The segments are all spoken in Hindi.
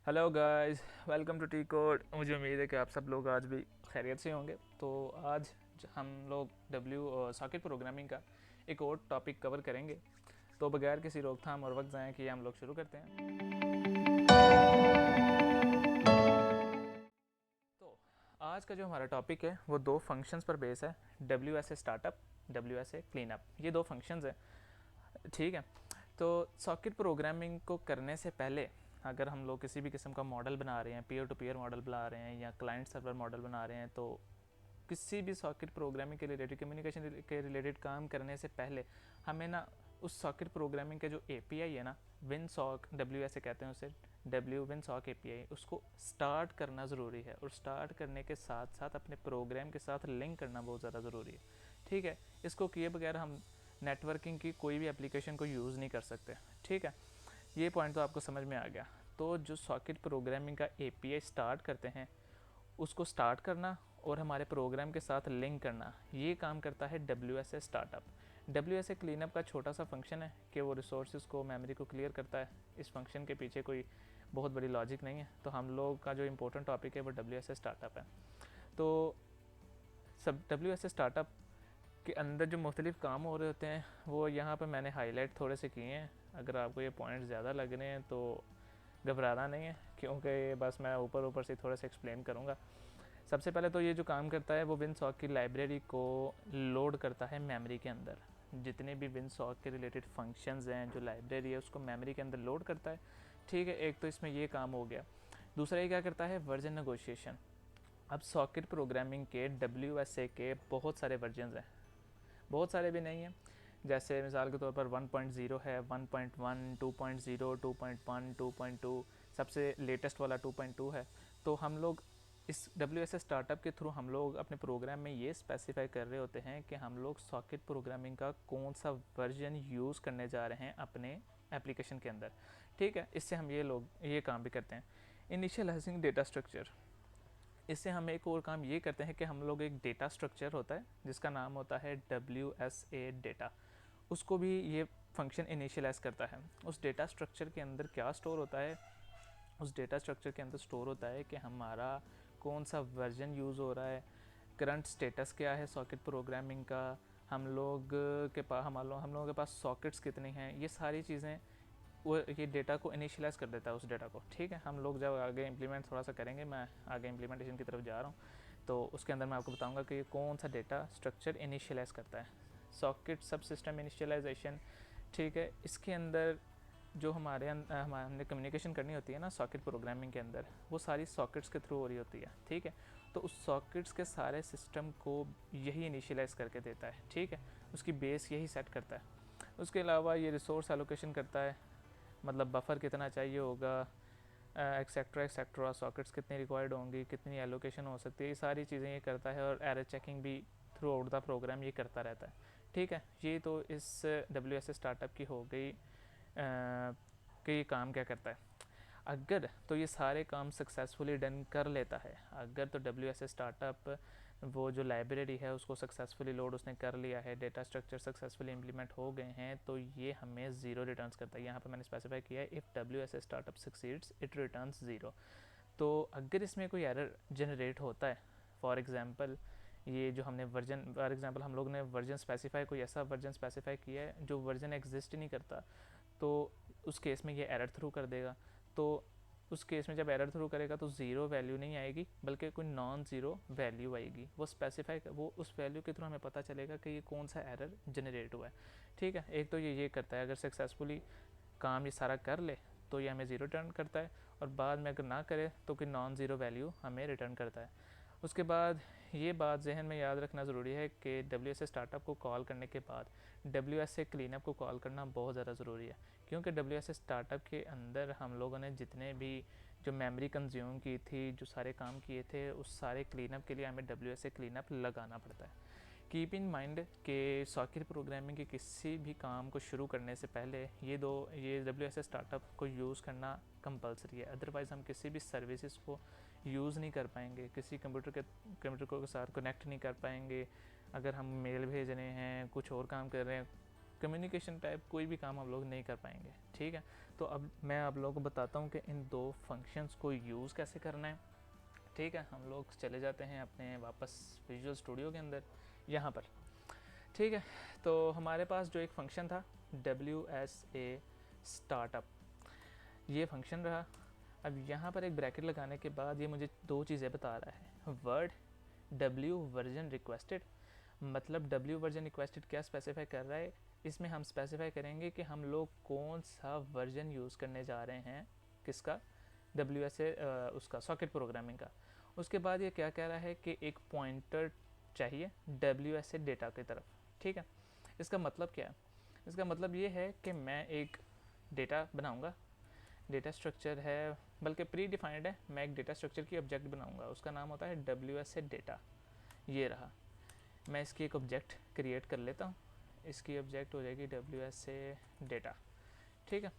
Hello guys, welcome to T code. मुझे उम्मीद है कि आप सब लोग आज भी खैरियत से होंगे। तो आज हम लोग सॉकेट प्रोग्रामिंग का एक और टॉपिक कवर करेंगे। तो बगैर किसी रोकथाम और वक्त ज़ाया किए हम लोग शुरू करते हैं। तो आज का जो हमारा टॉपिक है वो दो फंक्शंस पर बेस है। W S a startup, W S a clean up, ये दो फंक्शंस हैं। ठीक है। तो सॉकेट प्रोग्रामिंग को करने से पहले अगर हम लोग किसी भी किस्म का मॉडल बना रहे हैं, पीयर टू पीयर मॉडल बना रहे हैं या क्लाइंट सर्वर मॉडल बना रहे हैं, तो किसी भी सॉकेट प्रोग्रामिंग के रिलेटेड, कम्युनिकेशन के रिलेटेड काम करने से पहले हमें ना उस सॉकेट प्रोग्रामिंग के जो एपीआई है ना, विन सॉक, डब्ल्यू ऐसे कहते हैं उसे, डब्ल्यू विन सॉक एपीआई, उसको स्टार्ट करना ज़रूरी है। और स्टार्ट करने के साथ साथ अपने प्रोग्राम के साथ लिंक करना बहुत ज़्यादा ज़रूरी है। ठीक है। इसको किए बगैर हम नेटवर्किंग की कोई भी एप्लीकेशन को यूज़ नहीं कर सकते। ठीक है। ये पॉइंट तो आपको समझ में आ गया। तो जो सॉकेट प्रोग्रामिंग का एपीआई स्टार्ट करते हैं, उसको स्टार्ट करना और हमारे प्रोग्राम के साथ लिंक करना, ये काम करता है W S a startup. W S A cleanup का छोटा सा फंक्शन है कि वो रिसोर्सेज को, मेमोरी को क्लियर करता है। इस फंक्शन के पीछे कोई बहुत बड़ी लॉजिक नहीं है। तो हम लोग का जो इंपॉर्टेंट टॉपिक है वो डब्ल्यू एस ए स्टार्टअप है। तो सब डब्ल्यू एस ए स्टार्टअप के अंदर जो मुख्तलिफ काम हो रहे होते हैं वो यहाँ पर मैंने हाईलाइट थोड़े से किए हैं। अगर आपको ये पॉइंट ज़्यादा लग रहे हैं तो घबराना नहीं है, क्योंकि बस मैं ऊपर ऊपर से थोड़ा सा एक्सप्लेन करूँगा। सबसे पहले तो ये जो काम करता है वो विनसॉक की लाइब्रेरी को लोड करता है मेमोरी के अंदर। जितने भी विनसॉक के रिलेटेड फंक्शंस हैं, जो लाइब्रेरी है, उसको मेमोरी के अंदर लोड करता है। ठीक है, एक तो इसमें ये काम हो गया। दूसरा ये क्या करता है, वर्जन नेगोशिएशन। अब सॉकेट प्रोग्रामिंग के डब्ल्यू एस ए के बहुत सारे वर्जन हैं, बहुत सारे भी नहीं हैं। जैसे मिसाल के तौर पर 1.0 है, 1.1, 2.0, 2.1, 2.2, सबसे लेटेस्ट वाला 2.2 है। तो हम लोग इस डब्ल्यू एस एस स्टार्टअप के थ्रू हम लोग अपने प्रोग्राम में ये स्पेसिफाई कर रहे होते हैं कि हम लोग सॉकेट प्रोग्रामिंग का कौन सा वर्जन यूज़ करने जा रहे हैं अपने एप्लीकेशन के अंदर। ठीक है। इससे हम ये काम भी करते हैं। इनिशियलाइजिंग डेटा स्ट्रक्चर, इससे हम एक और काम ये करते हैं कि हम लोग एक डेटा स्ट्रक्चर होता है जिसका नाम होता है डब्ल्यू एस ए डेटा, उसको भी ये फंक्शन इनिशियलाइज करता है। उस डेटा स्ट्रक्चर के अंदर क्या स्टोर होता है, उस डेटा स्ट्रक्चर के अंदर स्टोर होता है कि हमारा कौन सा वर्जन यूज़ हो रहा है, करंट स्टेटस क्या है सॉकेट प्रोग्रामिंग का, हम लोगों के पास सॉकेट्स कितने हैं, ये सारी चीज़ें वो ये डेटा को इनिशियलाइज कर देता है उस डेटा को। ठीक है। हम लोग जब आगे इम्प्लीमेंट थोड़ा सा करेंगे, मैं आगे इम्प्लीमेंटेशन की तरफ जा रहा हूँ, तो उसके अंदर मैं आपको बताऊंगा कि ये कौन सा डेटा स्ट्रक्चर इनिशियलाइज करता है। सॉकेट सब सिस्टम इनिशियलाइजेशन। ठीक है। इसके अंदर जो हमने कम्युनिकेशन करनी होती है ना सॉकेट प्रोग्रामिंग के अंदर, वो सारी सॉकेट्स के थ्रू हो रही होती है। ठीक है। तो उस सॉकेट्स के सारे सिस्टम को यही इनिशियलाइज करके देता है। ठीक है। उसकी बेस यही सेट करता है। उसके अलावा ये रिसोर्स एलोकेशन करता है, मतलब बफर कितना चाहिए होगा, एक्सेट्रा एक्सेट्रा, सॉकेट्स कितनी रिक्वायर्ड होंगी, कितनी एलोकेशन हो सकती है, ये सारी चीज़ें ये करता है। और एरर चेकिंग भी थ्रू आउट द प्रोग्राम ये करता रहता है। ठीक है। ये तो इस डब्ल्यू एस स्टार्टअप की हो गई कि ये काम क्या करता है। अगर तो ये सारे काम सक्सेसफुली डन कर लेता है, अगर तो डब्ल्यू एस स्टार्टअप वो जो लाइब्रेरी है उसको सक्सेसफुली लोड उसने कर लिया है, डेटा स्ट्रक्चर सक्सेसफुली इम्प्लीमेंट हो गए हैं, तो ये हमें ज़ीरो रिटर्न्स करता है। यहाँ पर मैंने स्पेसिफाई किया है, if W S startup succeeds it returns zero. तो अगर इसमें कोई एरर जनरेट होता है, फॉर एग्ज़ाम्पल ये जो हमने वर्जन, फॉर एग्ज़ाम्पल हम लोग ने वर्जन स्पेसिफाई, कोई ऐसा वर्जन स्पेसिफाई किया है जो वर्जन एग्जिस्ट ही नहीं करता, तो उस केस में ये एरर थ्रू कर देगा। तो उस केस में जब एरर थ्रू करेगा तो ज़ीरो वैल्यू नहीं आएगी, बल्कि कोई नॉन ज़ीरो वैल्यू आएगी। वो स्पेसिफाई, वो उस वैल्यू के थ्रू हमें पता चलेगा कि ये कौन सा एरर जनरेट हुआ है। ठीक है। एक तो ये करता है, अगर सक्सेसफुली काम ये सारा कर ले तो ये हमें ज़ीरो रिटर्न करता है, और बाद में अगर ना करे तो कोई नॉन ज़ीरो वैल्यू हमें रिटर्न करता है। उसके बाद ये बात जहन में याद रखना ज़रूरी है कि डब्ल्यू एस ए स्टार्टअप को कॉल करने के बाद डब्ल्यू एस ए क्लीनअप को कॉल करना बहुत ज़्यादा ज़रूरी है, क्योंकि डब्ल्यू एस ए स्टार्टअप के अंदर हम लोगों ने जितने भी जो मेमोरी कंज्यूम की थी, जो सारे काम किए थे, उस सारे क्लीनअप के लिए हमें डब्ल्यू एस ए क्लीनअप लगाना पड़ता है। कीप इन माइंड कि सॉकेट प्रोग्रामिंग के किसी भी काम को शुरू करने से पहले ये डब्ल्यू एस ए स्टार्टअप को यूज़ करना कंपलसरी है। अदरवाइज़ हम किसी भी सर्विसेज को यूज़ नहीं कर पाएंगे, किसी कंप्यूटर को साथ कनेक्ट नहीं कर पाएंगे। अगर हम मेल भेज रहे हैं, कुछ और काम कर रहे हैं, कम्युनिकेशन टाइप कोई भी काम हम लोग नहीं कर पाएंगे। ठीक है। तो अब मैं आप लोगों को बताता हूँ कि इन दो फंक्शंस को यूज़ कैसे करना है। ठीक है, हम लोग चले जाते हैं अपने वापस विजुअल स्टूडियो के अंदर यहाँ पर। ठीक है, तो हमारे पास जो एक फ़ंक्शन था WSA स्टार्टअप, ये फंक्शन रहा। अब यहाँ पर एक ब्रैकेट लगाने के बाद ये मुझे दो चीज़ें बता रहा है। वर्ड W वर्जन रिक्वेस्टेड, मतलब W वर्जन रिक्वेस्टेड क्या स्पेसिफाई कर रहा है, इसमें हम स्पेसिफाई करेंगे कि हम लोग कौन सा वर्जन यूज़ करने जा रहे हैं, किसका, WSA उसका सॉकेट प्रोग्रामिंग का। उसके बाद ये क्या कह रहा है कि एक पॉइंटर चाहिए WSA डेटा की तरफ। ठीक है, इसका मतलब क्या है, इसका मतलब ये है कि मैं एक डेटा बनाऊंगा, डेटा स्ट्रक्चर है, बल्कि प्री डिफाइंड है, मैं एक डेटा स्ट्रक्चर की ऑब्जेक्ट बनाऊंगा, उसका नाम होता है WSA डेटा। ये रहा, मैं इसकी एक ऑब्जेक्ट क्रिएट कर लेता हूँ, इसकी ऑब्जेक्ट हो जाएगी WSA डेटा। ठीक है,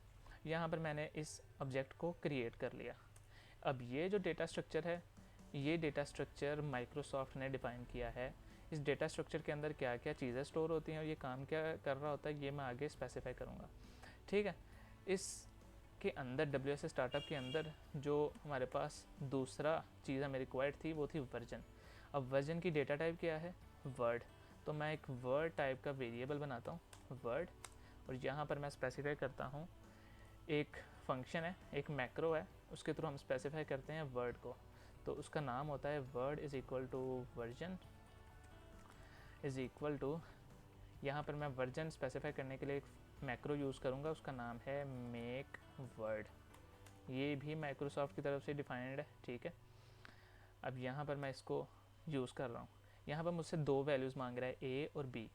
यहाँ पर मैंने इस ऑब्जेक्ट को क्रिएट कर लिया। अब ये जो डेटा स्ट्रक्चर है, ये डेटा स्ट्रक्चर माइक्रोसॉफ्ट ने डिफ़ाइन किया है। इस डेटा स्ट्रक्चर के अंदर क्या क्या चीज़ें स्टोर होती हैं और ये काम क्या कर रहा होता है, ये मैं आगे स्पेसिफाई करूँगा। ठीक है, इसके अंदर WSA स्टार्टअप के अंदर जो हमारे पास दूसरा चीज़ हमें रिक्वायर्ड थी वो थी वर्जन। अब वर्जन की डेटा टाइप क्या है, वर्ड। तो मैं एक वर्ड टाइप का वेरिएबल बनाता हूँ वर्ड, और यहाँ पर मैं स्पेसिफाई करता हूँ एक फंक्शन है, एक मैक्रो है, उसके थ्रू हम स्पेसिफाई करते हैं वर्ड को। तो उसका नाम होता है word is equal to version is equal to, यहाँ पर मैं वर्जन स्पेसिफाई करने के लिए एक मैक्रो यूज़ करूँगा, उसका नाम है मेक वर्ड। ये भी माइक्रोसॉफ्ट की तरफ से डिफाइंड है। ठीक है, अब यहाँ पर मैं इसको यूज़ कर रहा हूँ। यहाँ पर मुझसे दो वैल्यूज़ मांग रहा है, ए और बी।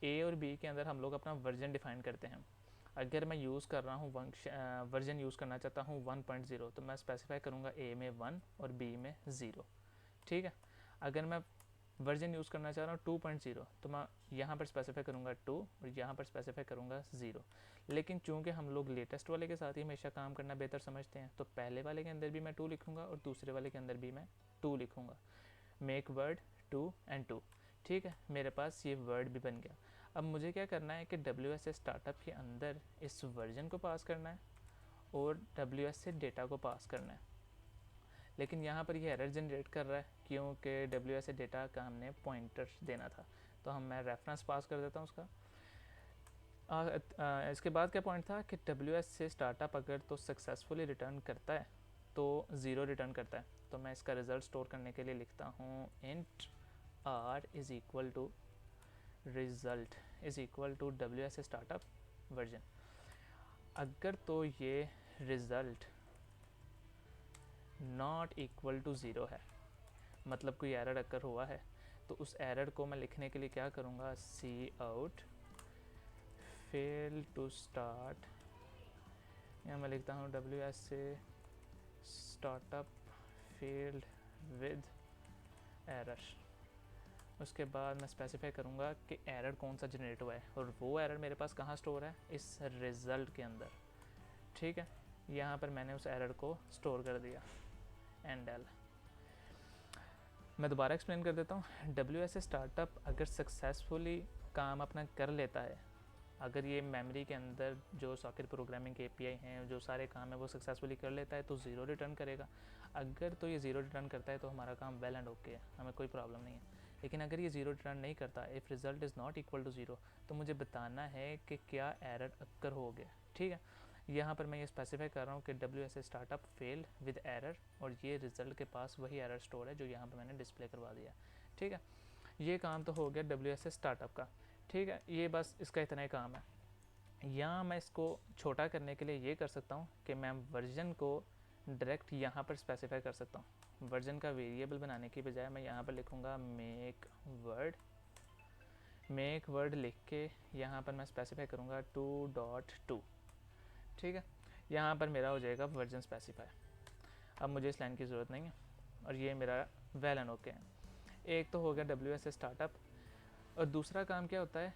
ए और बी के अंदर हम लोग अपना वर्जन डिफाइन करते हैं। अगर मैं यूज़ कर रहा हूँ वर्जन यूज़ करना चाहता हूँ 1.0, तो मैं स्पेसिफाई करूँगा ए में 1 और बी में 0। ठीक है, अगर मैं वर्जन यूज़ करना चाह रहा हूँ 2.0, तो मैं यहाँ पर स्पेसिफाई करूँगा 2 और यहाँ पर स्पेसिफाई करूँगा 0। लेकिन चूंकि हम लोग लेटेस्ट वाले के साथ ही हमेशा काम करना बेहतर समझते हैं, तो पहले वाले के अंदर भी मैं 2 लिखूँगा और दूसरे वाले के अंदर भी मैं 2 लिखूँगा। Make word 2 and 2। ठीक है, मेरे पास ये वर्ड भी बन गया। अब मुझे क्या करना है कि WSA स्टार्टअप के अंदर इस वर्जन को पास करना है और WSA डेटा को पास करना है। लेकिन यहाँ पर ये एरर जनरेट कर रहा है क्योंकि WSA डेटा का हमने पॉइंटर देना था। तो मैं रेफरेंस पास कर देता हूँ उसका। इसके बाद क्या पॉइंट था कि WSA स्टार्टअप अगर तो सक्सेसफुली रिटर्न करता है तो 0 रिटर्न करता है। तो मैं इसका रिज़ल्ट स्टोर करने के लिए लिखता हूँ int r is equal to result is equal to WSA startup version. अगर तो ये रिज़ल्ट नॉट इक्वल टू 0 है, मतलब कोई एरर अकर हुआ है, तो उस एरर को मैं लिखने के लिए क्या करूँगा, सी आउट फेल टू स्टार्ट, यहाँ मैं लिखता हूँ WSA startup failed with error. उसके बाद मैं स्पेसिफाई करूँगा कि एरर कौन सा जनरेट हुआ है, और वो एरर मेरे पास कहाँ स्टोर है, इस रिज़ल्ट के अंदर। ठीक है, यहाँ पर मैंने उस एरर को स्टोर कर दिया एंड एल। मैं दोबारा एक्सप्लेन कर देता हूँ। WSA स्टार्टअप अगर सक्सेसफुली काम अपना कर लेता है, अगर ये मेमोरी के अंदर जो सॉकेट प्रोग्रामिंग के API हैं, जो सारे काम है वो सक्सेसफुली कर लेता है, तो 0 रिटर्न करेगा। अगर तो ये 0 रिटर्न करता है तो हमारा काम वेल एंड ओके है, हमें कोई प्रॉब्लम नहीं है। लेकिन अगर ये 0 रिटर्न नहीं करता, if result is not equal to 0, तो मुझे बताना है कि क्या एरर अक्कर हो गया। ठीक है, यहाँ पर मैं ये स्पेसिफाई कर रहा हूँ कि WSA startup fail with error, और ये रिज़ल्ट के पास वही एरर स्टोर है जो यहाँ पर मैंने डिस्प्ले करवा दिया। ठीक है, ये काम तो हो गया WSA स्टार्टअप का। ठीक है, ये बस इसका इतना ही काम है। यहाँ मैं इसको छोटा करने के लिए ये कर सकता हूँ कि मैं वर्जन को डायरेक्ट यहाँ पर स्पेसिफाई कर सकता हूँ। वर्जन का वेरिएबल बनाने की बजाय मैं यहाँ पर लिखूँगा मेक वर्ड लिख के यहाँ पर मैं स्पेसिफाई करूँगा 2.2। ठीक है, यहाँ पर मेरा हो जाएगा वर्जन स्पेसिफाई। अब मुझे इस लाइन की ज़रूरत नहीं है और ये मेरा वेल एंड ओके है। एक तो हो गया WSA स्टार्टअप, और दूसरा काम क्या होता है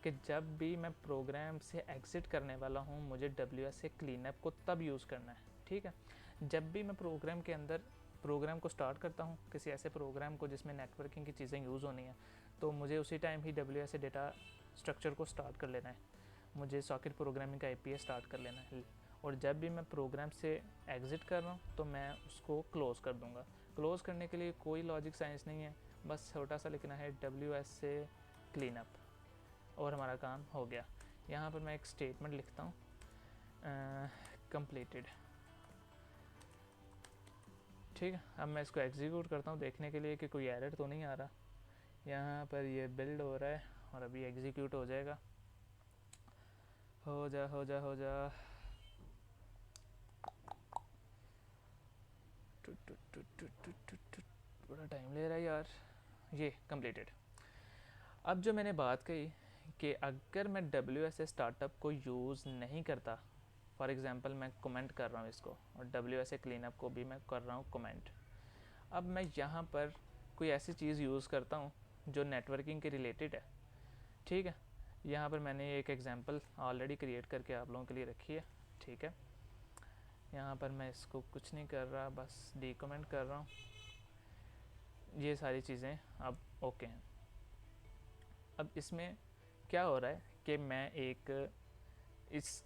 कि जब भी मैं प्रोग्राम से एग्ज़िट करने वाला हूँ, मुझे WSA क्लीनअप को तब यूज़ करना है। ठीक है, जब भी मैं प्रोग्राम के अंदर प्रोग्राम को स्टार्ट करता हूँ, किसी ऐसे प्रोग्राम को जिसमें नेटवर्किंग की चीज़ें यूज़ होनी है, तो मुझे उसी टाइम ही WSA डेटा स्ट्रक्चर को स्टार्ट कर लेना है, मुझे सॉकेट प्रोग्रामिंग का API स्टार्ट कर लेना है, और जब भी मैं प्रोग्राम से एग्ज़िट कर रहा हूँ तो मैं उसको क्लोज़ कर दूँगा। क्लोज़ करने के लिए कोई लॉजिक साइंस नहीं है, बस छोटा सा लिखना है WS से क्लीन अप और हमारा काम हो गया। यहाँ पर मैं एक स्टेटमेंट लिखता हूँ, कंप्लीटेड। ठीक है, अब मैं इसको एग्जीक्यूट करता हूँ देखने के लिए कि कोई एरर तो नहीं आ रहा। यहाँ पर ये बिल्ड हो रहा है और अभी एग्जीक्यूट हो जाएगा। हो जा हो जा हो जा। बड़ा टाइम ले रहा है यार। ये कंप्लीटेड। अब जो मैंने बात कही कि अगर मैं WS स्टार्टअप को यूज़ नहीं करता, फॉर एग्ज़ाम्पल मैं कमेंट कर रहा हूँ इसको और WS क्लीनअप को भी मैं कर रहा हूँ कमेंट। अब मैं यहाँ पर कोई ऐसी चीज़ यूज़ करता हूँ जो नेटवर्किंग के रिलेटेड है। ठीक है, यहाँ पर मैंने एक एग्ज़ाम्पल ऑलरेडी क्रिएट करके आप लोगों के लिए रखी है। ठीक है, यहाँ पर मैं इसको कुछ नहीं कर रहा, बस डीकमेंट कर रहा हूँ। ये सारी चीज़ें अब ओके हैं। अब इसमें क्या हो रहा है कि मैं एक इस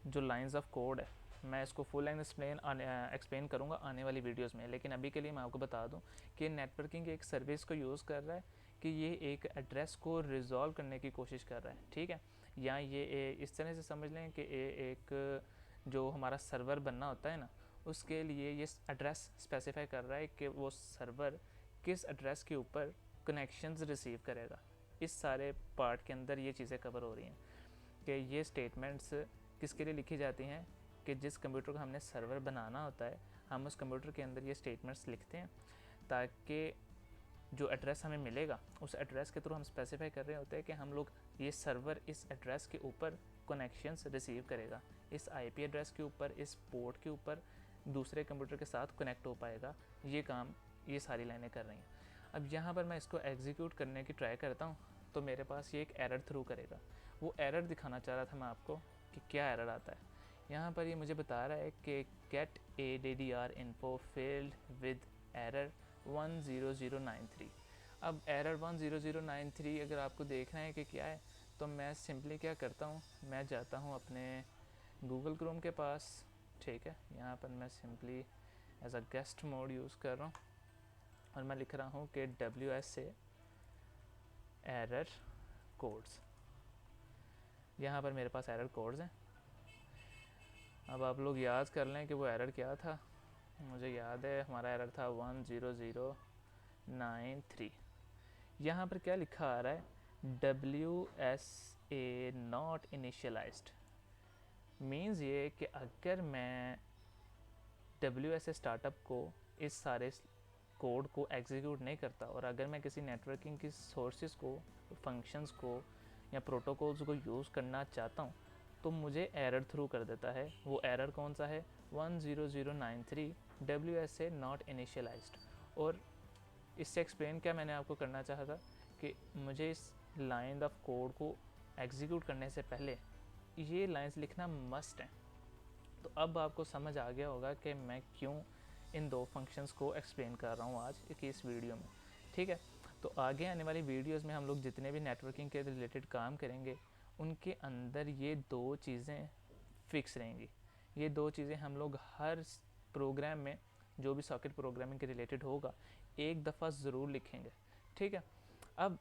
जो लाइंस ऑफ कोड है मैं इसको फुल लाइन एक्सप्लेन करूँगा आने वाली वीडियोस में, लेकिन अभी के लिए मैं आपको बता दूं कि नेटवर्किंग एक सर्विस को यूज़ कर रहा है कि ये एक एड्रेस को रिजॉल्व करने की कोशिश कर रहा है। ठीक है, या ये इस तरह से समझ लें कि एक जो हमारा सर्वर बनना होता है ना, उसके लिए ये एड्रेस स्पेसिफाई कर रहा है कि वो सर्वर किस एड्रेस के ऊपर कनेक्शंस रिसीव करेगा। इस सारे पार्ट के अंदर ये चीज़ें कवर हो रही हैं कि ये स्टेटमेंट्स किसके लिए लिखी जाती हैं कि जिस कंप्यूटर को हमने सर्वर बनाना होता है हम उस कंप्यूटर के अंदर ये स्टेटमेंट्स लिखते हैं ताकि जो एड्रेस हमें मिलेगा उस एड्रेस के थ्रू हम स्पेसिफाई कर रहे होते हैं कि हम लोग ये सर्वर इस एड्रेस के ऊपर कनेक्शंस रिसीव करेगा, इस IP एड्रेस के ऊपर, इस पोर्ट के ऊपर दूसरे कंप्यूटर के साथ कनेक्ट हो पाएगा। ये काम ये सारी लाइनें कर रही हैं। अब यहाँ पर मैं इसको एग्जीक्यूट करने की ट्राई करता हूँ तो मेरे पास ये एक एरर थ्रू करेगा। वो एरर दिखाना चाह रहा था मैं आपको कि क्या एरर आता है। यहाँ पर ये मुझे बता रहा है कि gate ADDR info failed with error 10093। अब एरर 10093 अगर आपको देखना है कि क्या है तो मैं सिंपली क्या करता हूँ, मैं जाता हूँ अपने गूगल क्रोम के पास। ठीक है, यहाँ पर मैं simply as a guest mode use कर रहा हूँ और मैं लिख रहा हूँ कि WS से एरर कोड्स। यहाँ पर मेरे पास एरर कोड्स हैं। अब आप लोग याद कर लें कि वो एरर क्या था। मुझे याद है हमारा एरर था 10093। यहाँ पर क्या लिखा आ रहा है, WSA नॉट इनिशियलाइज्ड। मीन्स ये कि अगर मैं WS स्टार्टअप को इस सारे कोड को एग्जीक्यूट नहीं करता और अगर मैं किसी नेटवर्किंग की सोर्सेज को, फंक्शंस को या प्रोटोकॉल्स को यूज़ करना चाहता हूँ तो मुझे एरर थ्रू कर देता है। वो एरर कौन सा है, 10093 WSA नॉट इनिशियलाइज्ड। और इससे एक्सप्लेन क्या मैंने आपको करना चाहा था कि मुझे इस लाइन ऑफ कोड को एग्जीक्यूट करने से पहले ये लाइंस लिखना मस्ट है। तो अब आपको समझ आ गया होगा कि मैं क्यों इन दो फंक्शंस को एक्सप्लेन कर रहा हूँ आज की इस वीडियो में। ठीक है, तो आगे आने वाली वीडियोस में हम लोग जितने भी नेटवर्किंग के रिलेटेड काम करेंगे उनके अंदर ये दो चीज़ें फिक्स रहेंगी। ये दो चीज़ें हम लोग हर प्रोग्राम में जो भी सॉकेट प्रोग्रामिंग के रिलेटेड होगा एक दफ़ा ज़रूर लिखेंगे। ठीक है, अब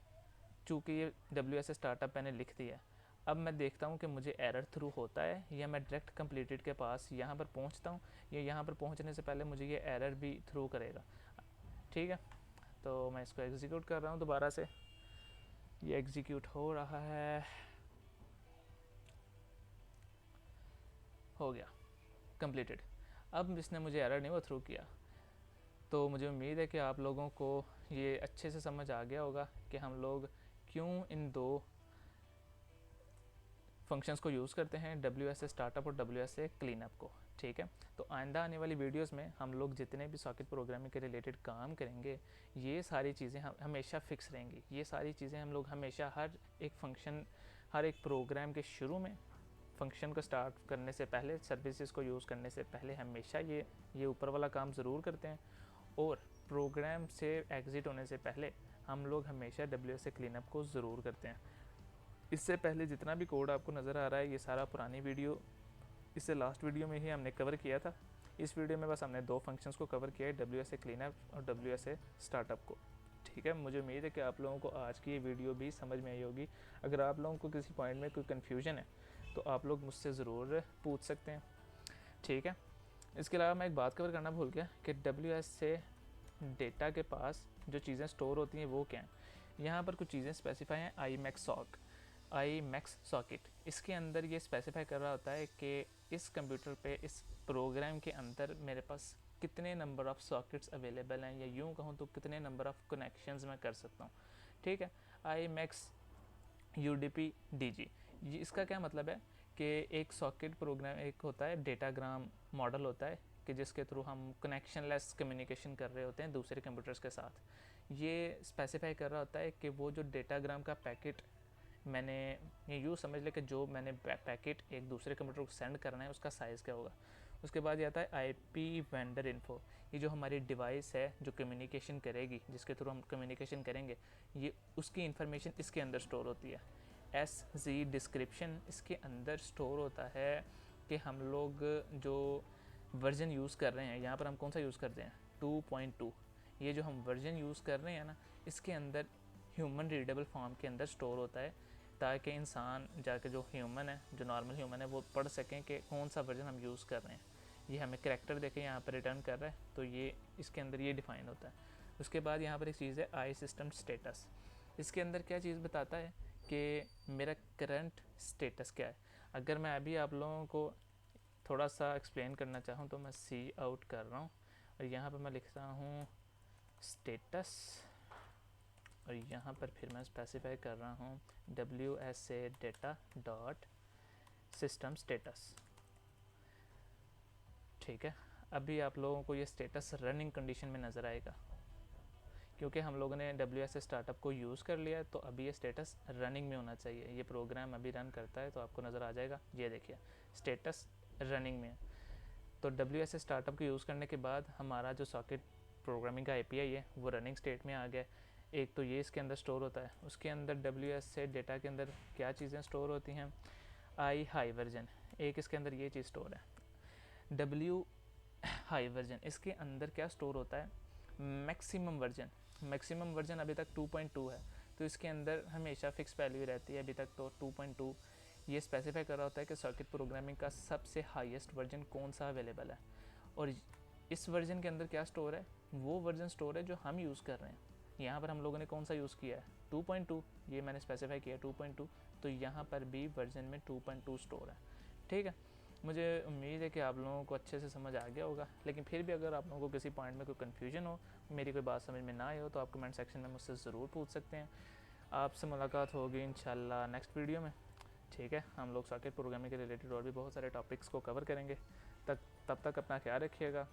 चूँकि ये WS स्टार्टअप मैंने लिख दिया है, अब मैं देखता हूँ कि मुझे एरर थ्रू होता है या मैं डायरेक्ट कंप्लीटेड के पास यहाँ पर पहुँचता हूँ या यहाँ पर पहुँचने से पहले मुझे ये एरर भी थ्रू करेगा। ठीक है, तो मैं इसको एग्जीक्यूट कर रहा हूँ दोबारा से। ये एग्जीक्यूट हो रहा है, हो गया कंप्लीटेड। अब इसने मुझे एरर नहीं वो थ्रू किया, तो मुझे उम्मीद है कि आप लोगों को ये अच्छे से समझ आ गया होगा कि हम लोग क्यों इन दो फंक्शंस को यूज़ करते हैं, WS स्टार्टअप और WS क्लीनअप को। ठीक है, तो आइंदा आने वाली वीडियोस में हम लोग जितने भी सॉकेट प्रोग्रामिंग के रिलेटेड काम करेंगे ये सारी चीज़ें हमेशा फिक्स रहेंगी। ये सारी चीज़ें हम लोग हमेशा हर एक फंक्शन, हर एक प्रोग्राम के शुरू में फंक्शन को स्टार्ट करने से पहले, सर्विसेज को यूज़ करने से पहले हमेशा ये ऊपर वाला काम ज़रूर करते हैं। और प्रोग्राम से एग्ज़िट होने से पहले हम लोग हमेशा WS क्लीनअप को ज़रूर करते हैं। इससे पहले जितना भी कोड आपको नज़र आ रहा है ये सारा पुरानी वीडियो इससे लास्ट वीडियो में ही हमने कवर किया था। इस वीडियो में बस हमने दो फंक्शंस को कवर किया है, WSA क्लीनअप और WSA स्टार्टअप को। ठीक है, मुझे उम्मीद है कि आप लोगों को आज की ये वीडियो भी समझ में आई होगी। अगर आप लोगों को किसी पॉइंट में कोई कन्फ्यूजन है तो आप लोग मुझसे ज़रूर पूछ सकते हैं। ठीक है, इसके अलावा मैं एक बात कवर करना भूल गया कि WSA डेटा के पास जो चीज़ें स्टोर होती हैं वो क्या हैं। यहाँ पर कुछ चीज़ें स्पेसिफाई हैं, iMac सॉकेट। इसके अंदर ये स्पेसिफाई कर रहा होता है कि इस कंप्यूटर पे, इस प्रोग्राम के अंदर मेरे पास कितने नंबर ऑफ़ सॉकेट्स अवेलेबल हैं, या यूँ कहूँ तो कितने नंबर ऑफ़ कनेक्शंस मैं कर सकता हूँ। ठीक है, iMac UDP DG, इसका क्या मतलब है कि एक सॉकेट प्रोग्राम, एक होता है डेटाग्राम मॉडल होता है कि जिसके थ्रू हम कनेक्शन लेस कम्युनिकेशन कर रहे होते हैं दूसरे कंप्यूटर्स के साथ। ये स्पेसिफाई कर रहा होता है कि वो जो डेटाग्राम का पैकेट मैंने, ये यूँ समझ ले कि जो मैंने पैकेट एक दूसरे कंप्यूटर को सेंड करना है उसका साइज़ क्या होगा। उसके बाद ये आता है IP वेंडर इन्फो, ये जो हमारी डिवाइस है जो कम्युनिकेशन करेगी, जिसके थ्रू हम कम्युनिकेशन करेंगे, ये उसकी इन्फॉर्मेशन इसके अंदर स्टोर होती है। SZ डिस्क्रिप्शन, इसके अंदर स्टोर होता है कि हम लोग जो वर्जन यूज़ कर रहे हैं, यहाँ पर हम कौन सा यूज़ करते हैं 2.2, ये जो हम वर्जन यूज़ कर रहे हैं ना, इसके अंदर ह्यूमन रीडेबल फॉर्म के अंदर स्टोर होता है, ताकि इंसान जाके जो ह्यूमन है, जो नॉर्मल ह्यूमन है, वो पढ़ सकें कि कौन सा वर्जन हम यूज़ कर रहे हैं। ये हमें करैक्टर देखें यहाँ पर रिटर्न कर रहा है, तो ये इसके अंदर ये डिफ़ाइन होता है। उसके बाद यहाँ पर एक चीज़ है आई सिस्टम स्टेटस। इसके अंदर क्या चीज़ बताता है कि मेरा करंट स्टेटस क्या है। अगर मैं अभी आप लोगों को थोड़ा सा एक्सप्लेन करना चाहूँ तो मैं सी आउट कर रहा हूँ और यहाँ पर मैं लिखता हूँ स्टेटस, और यहाँ पर फिर मैं स्पेसिफाई कर रहा हूँ WSA data dot system status. ठीक है, अभी आप लोगों को ये स्टेटस रनिंग कंडीशन में नज़र आएगा, क्योंकि हम लोगों ने WSA स्टार्टअप को यूज़ कर लिया है, तो अभी ये स्टेटस रनिंग में होना चाहिए। ये प्रोग्राम अभी रन करता है तो आपको नज़र आ जाएगा, ये देखिए स्टेटस रनिंग में है। तो WSA स्टार्टअप को यूज़ करने के बाद हमारा जो सॉकेट प्रोग्रामिंग का API है वो रनिंग स्टेट में आ गया। एक तो ये इसके अंदर स्टोर होता है, उसके अंदर WSA डेटा के अंदर क्या चीज़ें स्टोर होती हैं, आई हाई वर्जन, एक इसके अंदर ये चीज़ स्टोर है। W हाई वर्जन, इसके अंदर क्या स्टोर होता है, मैक्सिमम वर्जन अभी तक 2.2 है, तो इसके अंदर हमेशा फिक्स वैल्यू रहती है अभी तक, तो 2.2 ये स्पेसिफाई कर रहा होता है कि सर्किट प्रोग्रामिंग का सबसे हाईएस्ट वर्जन कौन सा अवेलेबल है। और इस वर्जन के अंदर क्या स्टोर है, वो वर्जन स्टोर है जो हम यूज़ कर रहे हैं। यहाँ पर हम लोगों ने कौन सा यूज़ किया है 2.2, ये मैंने स्पेसिफाई किया 2.2, तो यहाँ पर भी वर्जन में 2.2 स्टोर है। ठीक है, मुझे उम्मीद है कि आप लोगों को अच्छे से समझ आ गया होगा, लेकिन फिर भी अगर आप लोगों को किसी पॉइंट में कोई कन्फ्यूजन हो, मेरी कोई बात समझ में ना आए हो, तो आप कमेंट सेक्शन में मुझसे ज़रूर पूछ सकते हैं। आपसे मुलाकात होगी इंशाल्लाह नेक्स्ट वीडियो में। ठीक है, हम लोग सॉकेट प्रोग्रामिंग के रिलेटेड और भी बहुत सारे टॉपिक्स को कवर करेंगे। तब तक अपना ख्याल रखिएगा।